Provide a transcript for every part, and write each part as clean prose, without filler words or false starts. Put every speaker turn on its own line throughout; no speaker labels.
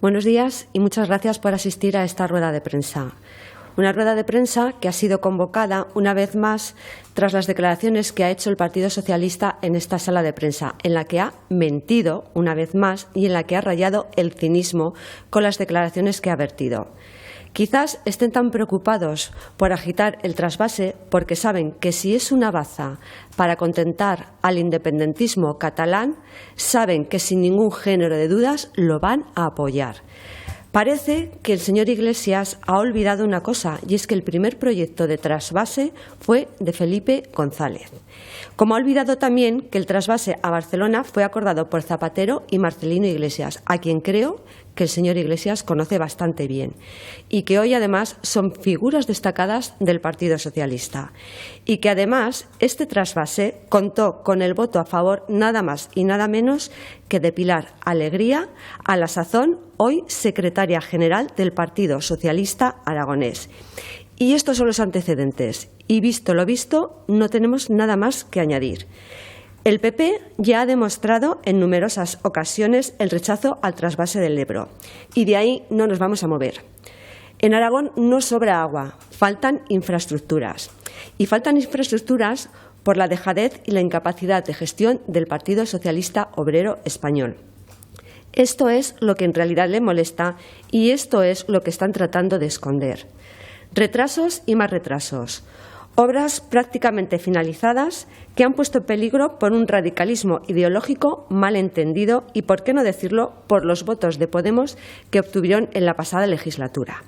Buenos días y muchas gracias por asistir a esta rueda de prensa. Una rueda de prensa que ha sido convocada una vez más tras las declaraciones que ha hecho el Partido Socialista en esta sala de prensa, en la que ha mentido una vez más y en la que ha rayado el cinismo con las declaraciones que ha vertido. Quizás estén tan preocupados por agitar el trasvase porque saben que si es una baza para contentar al independentismo catalán, saben que sin ningún género de dudas lo van a apoyar. Parece que el señor Iglesias ha olvidado una cosa, y es que el primer proyecto de trasvase fue de Felipe González. Como ha olvidado también que el trasvase a Barcelona fue acordado por Zapatero y Marcelino Iglesias, a quien creo que el señor Iglesias conoce bastante bien y que hoy además son figuras destacadas del Partido Socialista. Y que además este trasvase contó con el voto a favor nada más y nada menos que de Pilar Alegría, a la sazón hoy secretaria general del Partido Socialista aragonés. Y estos son los antecedentes. Y visto lo visto, no tenemos nada más que añadir. El PP ya ha demostrado en numerosas ocasiones el rechazo al trasvase del Ebro. Y de ahí no nos vamos a mover. En Aragón no sobra agua, faltan infraestructuras. Y faltan infraestructuras por la dejadez y la incapacidad de gestión del Partido Socialista Obrero Español. Esto es lo que en realidad le molesta y esto es lo que están tratando de esconder. Retrasos y más retrasos. Obras prácticamente finalizadas que han puesto en peligro por un radicalismo ideológico mal entendido y, por qué no decirlo, por los votos de Podemos que obtuvieron en la pasada legislatura.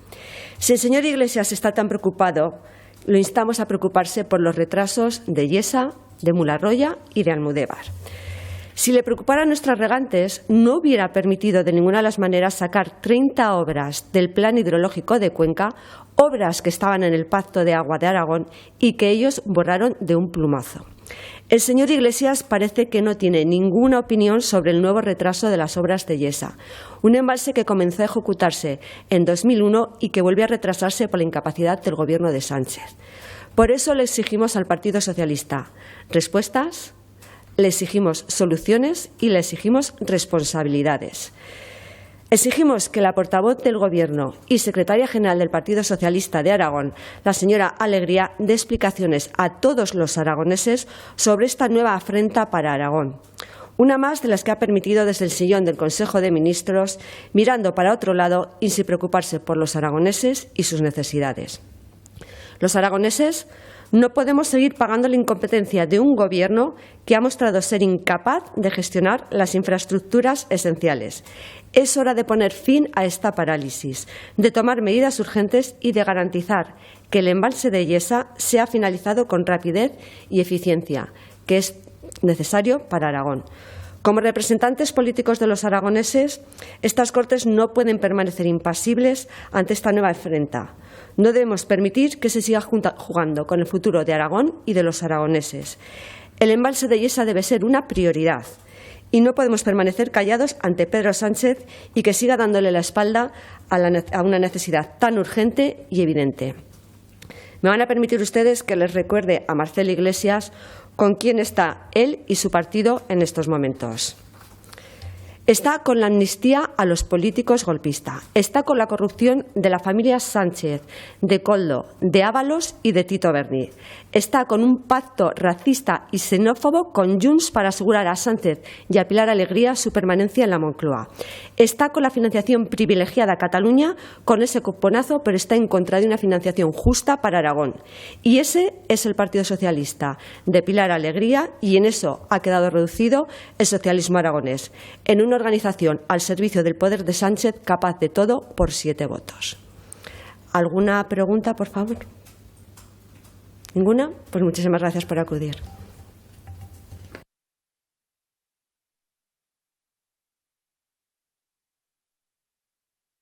Si el señor Iglesias está tan preocupado, lo instamos a preocuparse por los retrasos de Yesa, de Mularroya y de Almudévar. Si le preocuparan nuestros regantes, no hubiera permitido de ninguna de las maneras sacar 30 obras del Plan Hidrológico de Cuenca, obras que estaban en el Pacto de Agua de Aragón y que ellos borraron de un plumazo. El señor Iglesias parece que no tiene ninguna opinión sobre el nuevo retraso de las obras de Yesa, un embalse que comenzó a ejecutarse en 2001 y que vuelve a retrasarse por la incapacidad del Gobierno de Sánchez. Por eso le exigimos al Partido Socialista respuestas, le exigimos soluciones y le exigimos responsabilidades. Exigimos que la portavoz del Gobierno y secretaria general del Partido Socialista de Aragón, la señora Alegría, dé explicaciones a todos los aragoneses sobre esta nueva afrenta para Aragón. Una más de las que ha permitido desde el sillón del Consejo de Ministros, mirando para otro lado y sin preocuparse por los aragoneses y sus necesidades. Los aragoneses no podemos seguir pagando la incompetencia de un Gobierno que ha mostrado ser incapaz de gestionar las infraestructuras esenciales. Es hora de poner fin a esta parálisis, de tomar medidas urgentes y de garantizar que el embalse de Yesa sea finalizado con rapidez y eficiencia, que es necesario para Aragón. Como representantes políticos de los aragoneses, estas Cortes no pueden permanecer impasibles ante esta nueva afrenta. No debemos permitir que se siga jugando con el futuro de Aragón y de los aragoneses. El embalse de Yesa debe ser una prioridad y no podemos permanecer callados ante Pedro Sánchez y que siga dándole la espalda a una necesidad tan urgente y evidente. Me van a permitir ustedes que les recuerde a Marcelo Iglesias con quién está él y su partido en estos momentos. Está con la amnistía a los políticos golpistas. Está con la corrupción de la familia Sánchez, de Koldo, de Ábalos y de Tito Berni. Está con un pacto racista y xenófobo con Junts para asegurar a Sánchez y a Pilar Alegría su permanencia en la Moncloa. Está con la financiación privilegiada a Cataluña con ese cuponazo, pero está en contra de una financiación justa para Aragón. Y ese es el Partido Socialista de Pilar Alegría, y en eso ha quedado reducido el socialismo aragonés, en una organización al servicio del poder de Sánchez capaz de todo por 7 votos. ¿Alguna pregunta, por favor? ¿Ninguna? Pues muchísimas gracias por acudir.